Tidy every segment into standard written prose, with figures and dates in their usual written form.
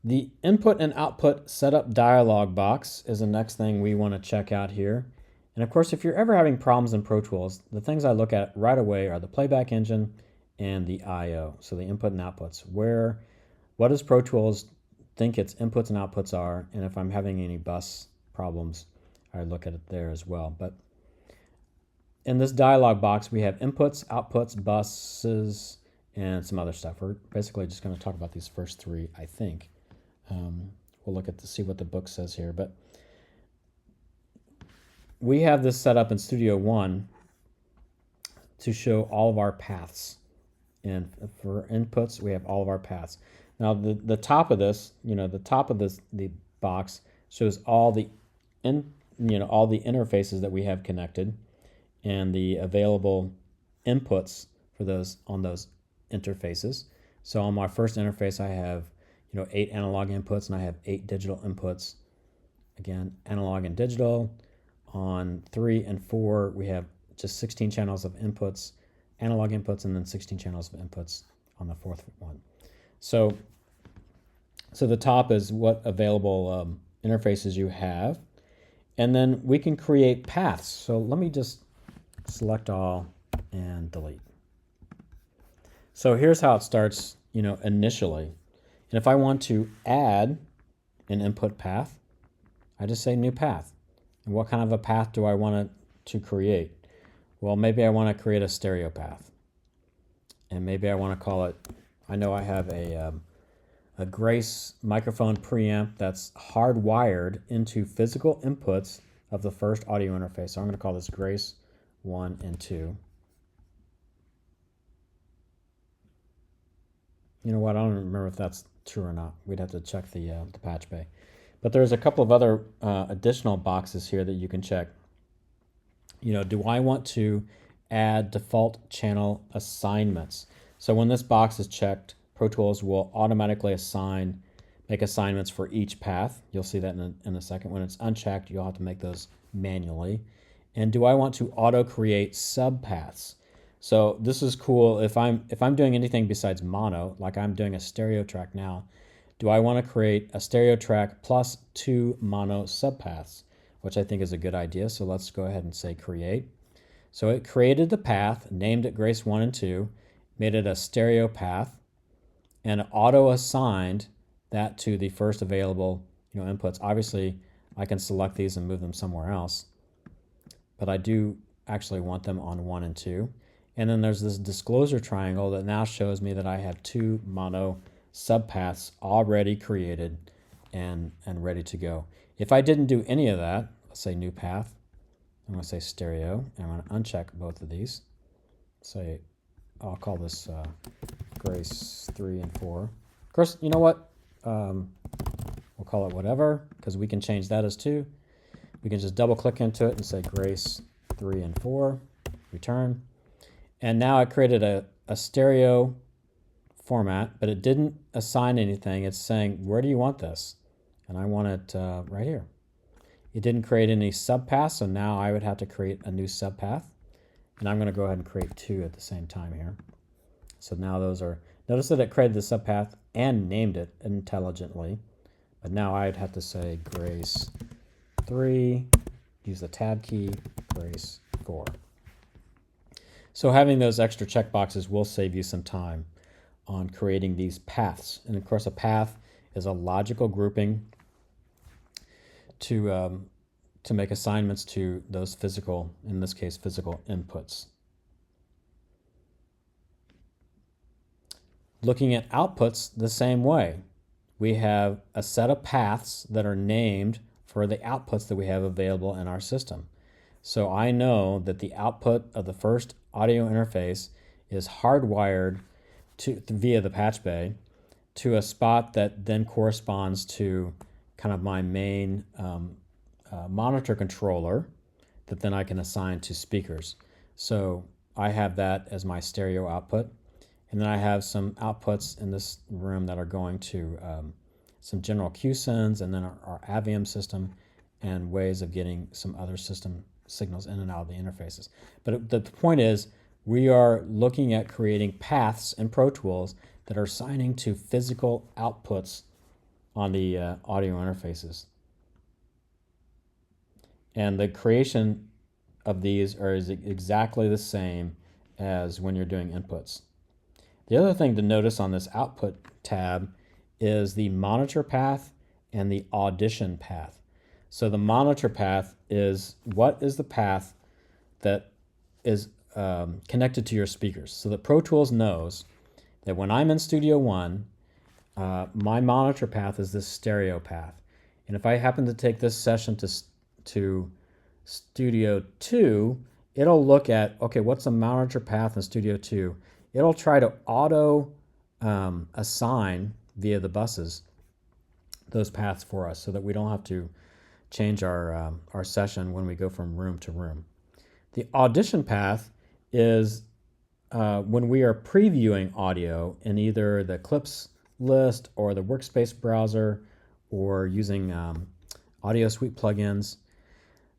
The input and output setup dialog box is the next thing we want to check out here. And of course, if you're ever having problems in Pro Tools, the things I look at right away are the playback engine and the I/O, so the input and outputs. What does Pro Tools think its inputs and outputs are, and if I'm having any bus problems, I look at it there as well. But in this dialog box, we have inputs, outputs, buses, and some other stuff. We're basically just going to talk about these first three, I think. We'll look at to see what the book says here, but we have this set up in Studio One to show all of our paths. And for inputs, we have all of our paths. Now, the top of this, the box shows all the all the interfaces that we have connected and the available inputs for those on those interfaces. So on my first interface, I have 8 analog inputs and I have 8 digital inputs. Again, analog and digital. On 3 and 4, we have just 16 channels of inputs, analog inputs, and then 16 channels of inputs on the fourth one. So the top is what available interfaces you have. And then we can create paths. So let me just select all and delete. So here's how it starts, initially. And if I want to add an input path, I just say new path. And what kind of a path do I want to create? Well, maybe I want to create a stereo path. And maybe I want to call it, I know I have a Grace microphone preamp that's hardwired into physical inputs of the first audio interface. So I'm going to call this Grace 1 and 2. You know what? I don't remember if that's true or not. We'd have to check the patch bay. But there's a couple of other additional boxes here that you can check. Do I want to add default channel assignments? So when this box is checked, Pro Tools will automatically make assignments for each path. You'll see that in a second. When it's unchecked, you'll have to make those manually. And do I want to auto create subpaths? So this is cool. If I'm doing anything besides mono, like I'm doing a stereo track now, do I want to create a stereo track plus 2 mono subpaths, which I think is a good idea. So let's go ahead and say create. So it created the path, named it Grace 1 and 2, made it a stereo path, and auto-assigned that to the first available inputs. Obviously, I can select these and move them somewhere else, but I do actually want them on 1 and 2. And then there's this disclosure triangle that now shows me that I have 2 mono subpaths already created and ready to go. If I didn't do any of that, let's say new path, I'm going to say stereo, and I'm going to uncheck both of these. Say, I'll call this Grace 3 and 4. Of course, you know what? We'll call it whatever, because we can change that as 2. We can just double click into it and say Grace 3 and 4, return. And now I created a stereo format, but it didn't assign anything. It's saying, where do you want this? And I want it right here. It didn't create any subpaths, so now I would have to create a new subpath. And I'm going to go ahead and create 2 at the same time here. So now those are, notice that it created the subpath and named it intelligently. But now I'd have to say Grace 3, use the tab key, Grace 4. So having those extra checkboxes will save you some time on creating these paths. And of course, a path is a logical grouping to make assignments to those physical, in this case, physical inputs. Looking at outputs the same way. We have a set of paths that are named for the outputs that we have available in our system. So I know that the output of the first audio interface is hardwired via the patch bay to a spot that then corresponds to kind of my main monitor controller that then I can assign to speakers. So I have that as my stereo output. And then I have some outputs in this room that are going to some general QSINs and then our Aviom system and ways of getting some other system signals in and out of the interfaces. But the point is, we are looking at creating paths in Pro Tools that are assigning to physical outputs on the audio interfaces. And the creation of these is exactly the same as when you're doing inputs. The other thing to notice on this output tab is the monitor path and the audition path. So the monitor path is what is the path that is connected to your speakers. So that Pro Tools knows that when I'm in Studio One, my monitor path is this stereo path. And if I happen to take this session to Studio 2, it'll look at, okay, what's the monitor path in Studio 2? It'll try to auto assign via the buses those paths for us so that we don't have to change our session when we go from room to room. The audition path is when we are previewing audio in either the clips list or the workspace browser or using audio suite plugins.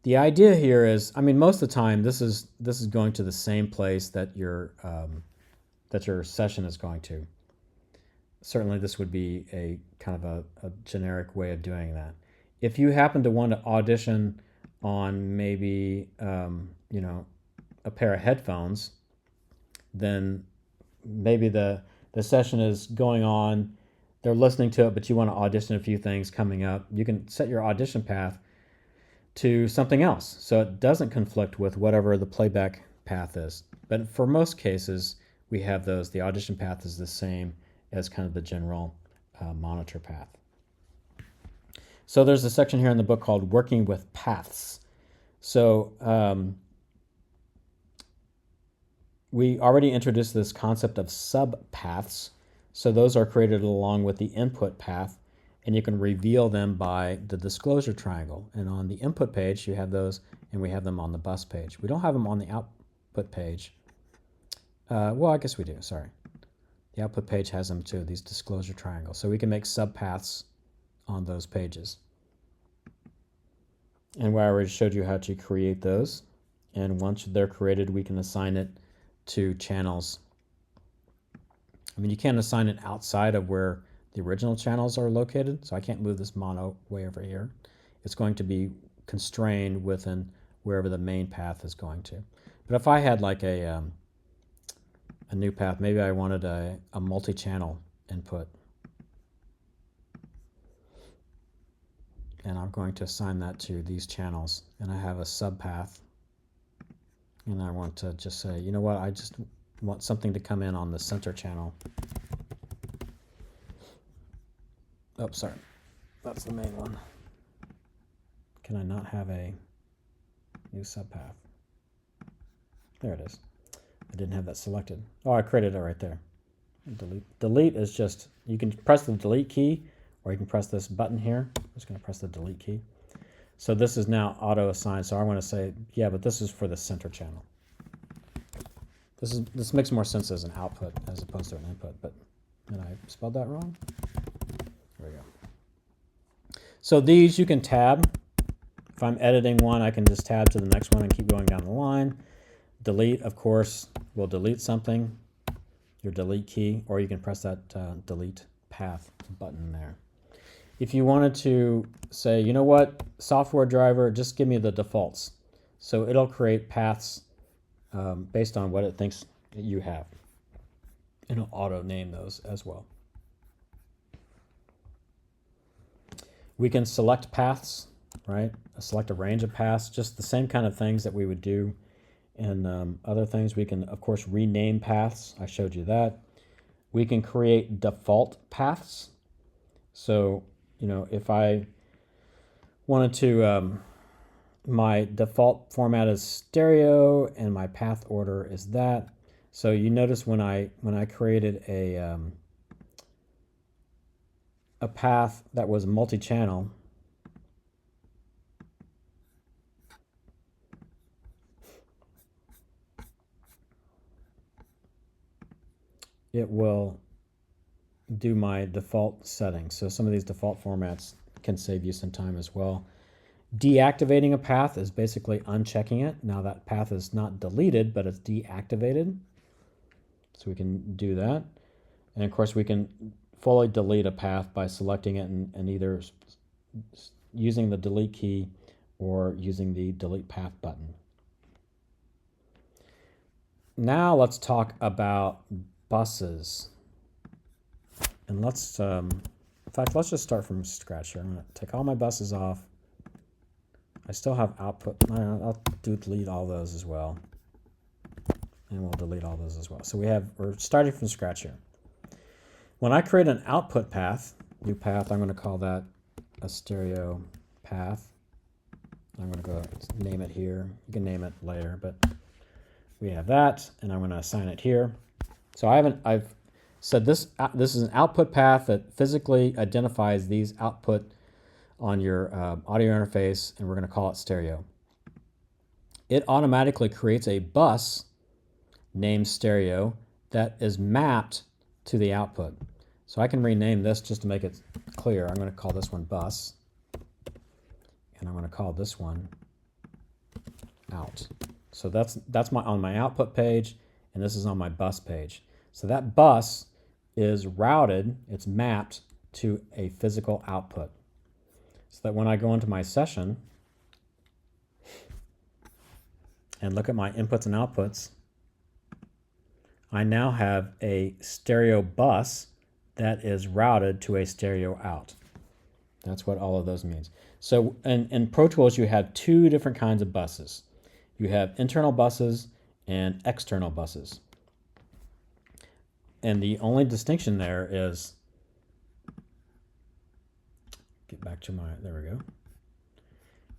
The idea here is, I mean, most of the time this is going to the same place that your session is going to. Certainly this would be a kind of a generic way of doing that. If you happen to want to audition on maybe a pair of headphones, then maybe the session is going on, they're listening to it, but you want to audition a few things coming up. You can set your audition path to something else so it doesn't conflict with whatever the playback path is. But for most cases, we have those. The audition path is the same as kind of the general monitor path. So there's a section here in the book called Working with Paths. So we already introduced this concept of subpaths. So those are created along with the input path, and you can reveal them by the disclosure triangle. And on the input page, you have those, and we have them on the bus page. We don't have them on the output page. Well, I guess we do, sorry. The output page has them too, these disclosure triangles. So we can make subpaths on those pages. And I already showed you how to create those. And once they're created, we can assign it to channels. I mean, you can't assign it outside of where the original channels are located. So I can't move this mono way over here. It's going to be constrained within wherever the main path is going to. But if I had like a new path, maybe I wanted a multi-channel input. And I'm going to assign that to these channels. And I have a subpath. And I want to just say, you know what, I just want something to come in on the center channel. Oh, sorry. That's the main one. Can I not have a new subpath? There it is. I didn't have that selected. Oh, I created it right there. Delete. Delete is just, you can press the delete key, or you can press this button here. I'm just going to press the delete key. So this is now auto assigned. So I want to say, yeah, but this is for the center channel. This makes more sense as an output as opposed to an input, but did I spelled that wrong? There we go. So these you can tab. If I'm editing one, I can just tab to the next one and keep going down the line. Delete, of course, will delete something, your delete key, or you can press that delete path button there. If you wanted to say, you know what, software driver, just give me the defaults. So it'll create paths based on what it thinks that you have. And it'll auto name those as well. We can select paths, right? Select a range of paths, just the same kind of things that we would do in other things. We can, of course, rename paths. I showed you that. We can create default paths. So, you know, if I wanted to, my default format is stereo and my path order is that. So you notice when I created a path that was multi-channel, it will do my default settings. So some of these default formats can save you some time as well. Deactivating a path is basically unchecking it. Now that path is not deleted, but it's deactivated. So we can do that. And of course we can fully delete a path by selecting it and either using the delete key or using the delete path button. Now let's talk about buses. And let's, in fact, let's just start from scratch here. I'm going to take all my buses off. I still have output. I'll delete all those as well. And we'll delete all those as well. So we're starting from scratch here. When I create an output path, new path, I'm going to call that a stereo path. I'm going to go name it here. You can name it later, but we have that, and I'm going to assign it here. So I've said this is an output path that physically identifies these output on your audio interface, and we're going to call it stereo. It automatically creates a bus named stereo that is mapped to the output. So I can rename this just to make it clear. I'm going to call this one bus, and I'm going to call this one out. So that's on my output page, and this is on my bus page. So that bus is routed, it's mapped to a physical output. So that when I go into my session and look at my inputs and outputs, I now have a stereo bus that is routed to a stereo out. That's what all of those means. So in Pro Tools, you have two different kinds of buses. You have internal buses and external buses. And the only distinction there is, get back to there we go.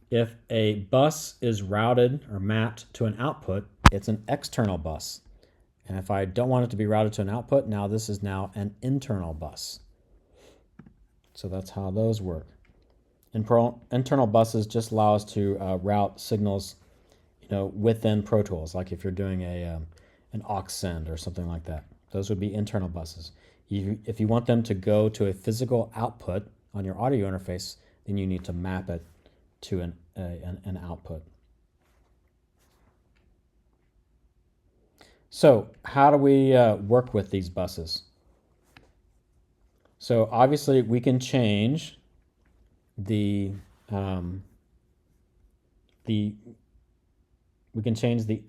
If a bus is routed or mapped to an output, it's an external bus. And if I don't want it to be routed to an output, now this is now an internal bus. So that's how those work. Internal buses just allow us to route signals, within Pro Tools, like if you're doing an aux send or something like that. Those would be internal buses. If you want them to go to a physical output on your audio interface, then you need to map it to an output. So how do we work with these buses? So obviously we can change the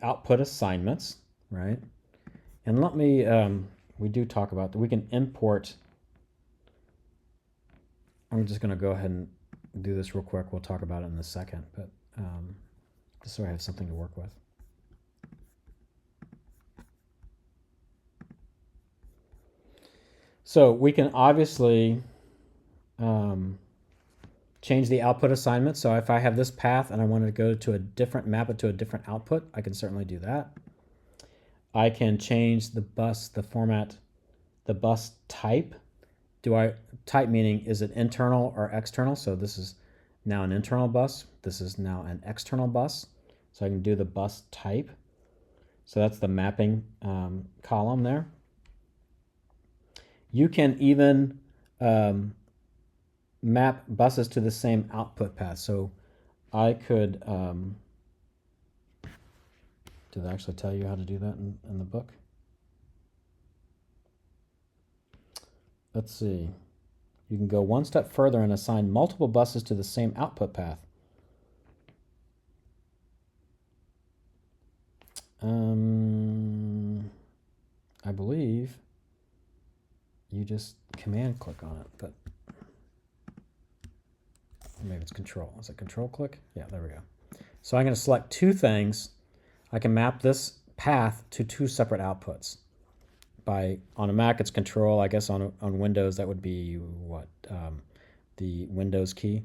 output assignments, right? And let me, we do talk about that. We can import. I'm just going to go ahead and do this real quick. We'll talk about it in a second, but just so I have something to work with. So we can obviously change the output assignment. So if I have this path and I want to go to map it to a different output, I can certainly do that. I can change the bus, the format, the bus type. Type meaning, is it internal or external? So this is now an internal bus. This is now an external bus. So I can do the bus type. So that's the mapping column there. You can even map buses to the same output path. So I could, did they actually tell you how to do that in the book? Let's see. You can go one step further and assign multiple buses to the same output path. I believe you just command click on it, but maybe it's control. Is it control click? Yeah, there we go. So I'm going to select two things. I can map this path to two separate outputs. On a Mac, it's control. I guess on Windows, that would be what? The Windows key.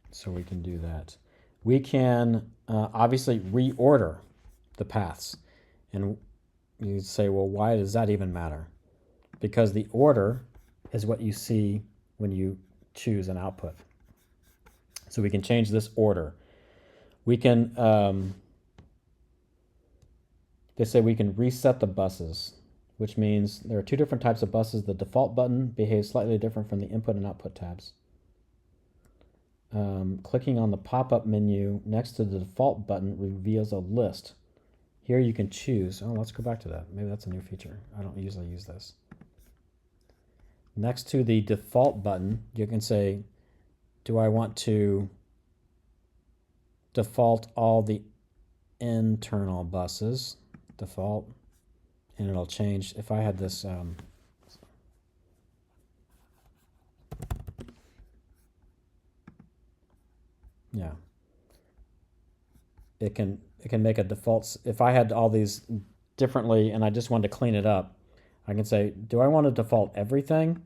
So we can do that. We can obviously reorder the paths. And you say, well, why does that even matter? Because the order is what you see when you choose an output. So we can change this order. We can, they say we can reset the buses, which means there are two different types of buses. The default button behaves slightly different from the input and output tabs. clicking on the pop-up menu next to the default button reveals a list. Here you can choose. Oh, let's go back to that. Maybe that's a new feature. I don't usually use this. Next to the default button, you can say, do I want to default all the internal buses? Default. And it'll change. If I had this, yeah, it can make a default. If I had all these differently and I just wanted to clean it up, I can say, do I want to default everything?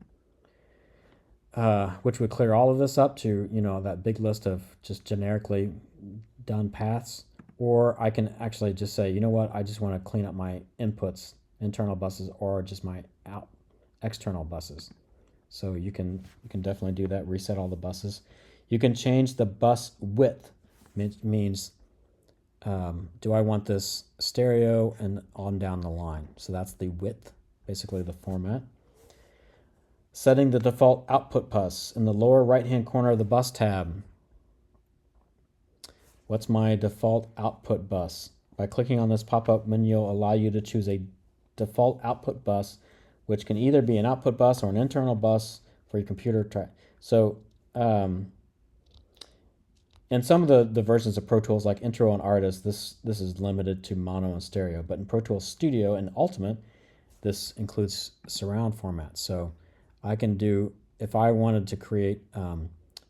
Which would clear all of this up to, that big list of just generically done paths. Or I can actually just say, you know what, I just want to clean up my inputs, internal buses, or just my external buses. So you can definitely do that, reset all the buses. You can change the bus width. It means, do I want this stereo and on down the line? So that's the width, basically the format. Setting the default output bus in the lower right-hand corner of the bus tab. What's my default output bus? By clicking on this pop-up menu, will allow you to choose a default output bus, which can either be an output bus or an internal bus for your computer track. So, in some of the versions of Pro Tools, like Intro and Artist, this is limited to mono and stereo. But in Pro Tools Studio and Ultimate, this includes surround format. So I can do, if I wanted to create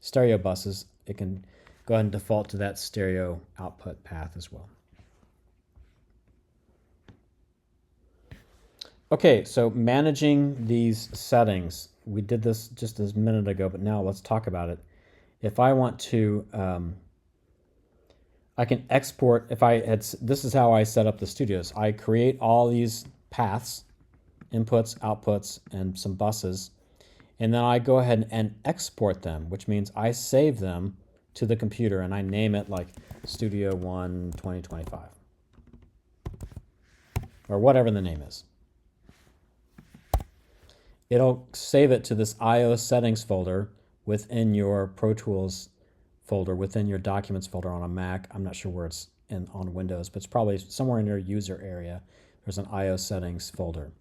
stereo buses, it can go ahead and default to that stereo output path as well. Okay, so managing these settings. We did this just a minute ago, but now let's talk about it. If I want to, I can export, this is how I set up the studios. I create all these paths, inputs, outputs, and some buses, and then I go ahead and export them, which means I save them to the computer and I name it like Studio 1 2025 or whatever the name is. It'll save it to this IO settings folder within your Pro Tools folder, within your Documents folder on a Mac. I'm not sure where it's on Windows, but it's probably somewhere in your user area. There's an IO settings folder.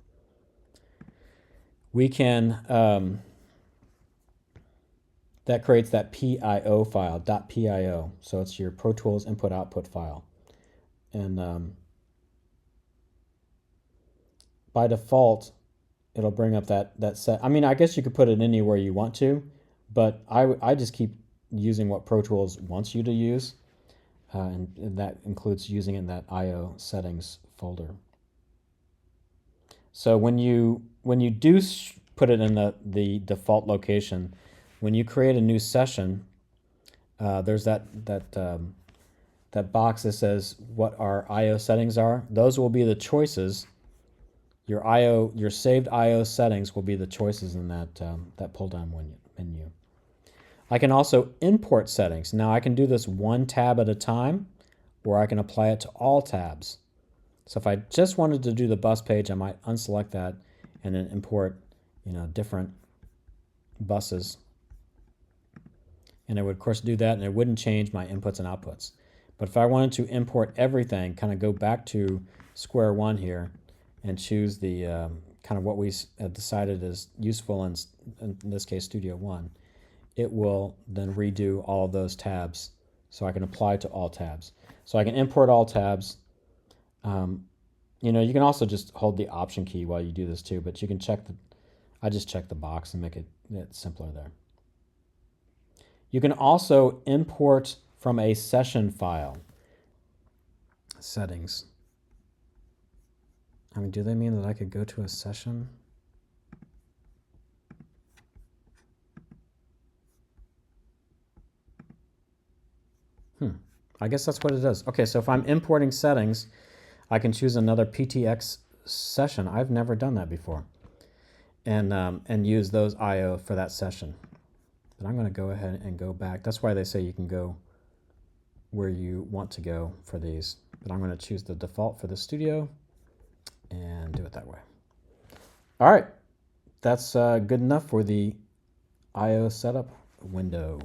We can, that creates that PIO file, .pio. So it's your Pro Tools input-output file. And by default, it'll bring up that set. I mean, I guess you could put it anywhere you want to, but I just keep using what Pro Tools wants you to use, and that includes using it in that IO settings folder. So when you do put it in the default location, when you create a new session, there's that box that says what our IO settings are. Those will be the choices. Your saved IO settings will be the choices in that pull-down menu. I can also import settings. Now I can do this one tab at a time, or I can apply it to all tabs. So if I just wanted to do the bus page, I might unselect that and then import, different buses. And it would, of course, do that, and it wouldn't change my inputs and outputs. But if I wanted to import everything, kind of go back to square one here, and choose the kind of what we decided is useful in this case, Studio One, it will then redo all of those tabs, so I can apply to all tabs. So I can import all tabs. You can also just hold the Option key while you do this too, but you can I just check the box and make it simpler there. You can also import from a session file. Settings. I mean, do they mean that I could go to a session? I guess that's what it does. Okay, so if I'm importing settings, I can choose another PTX session. I've never done that before. And use those IO for that session. But I'm going to go ahead and go back. That's why they say you can go where you want to go for these. But I'm going to choose the default for the studio and do it that way. All right, that's good enough for the IO setup window.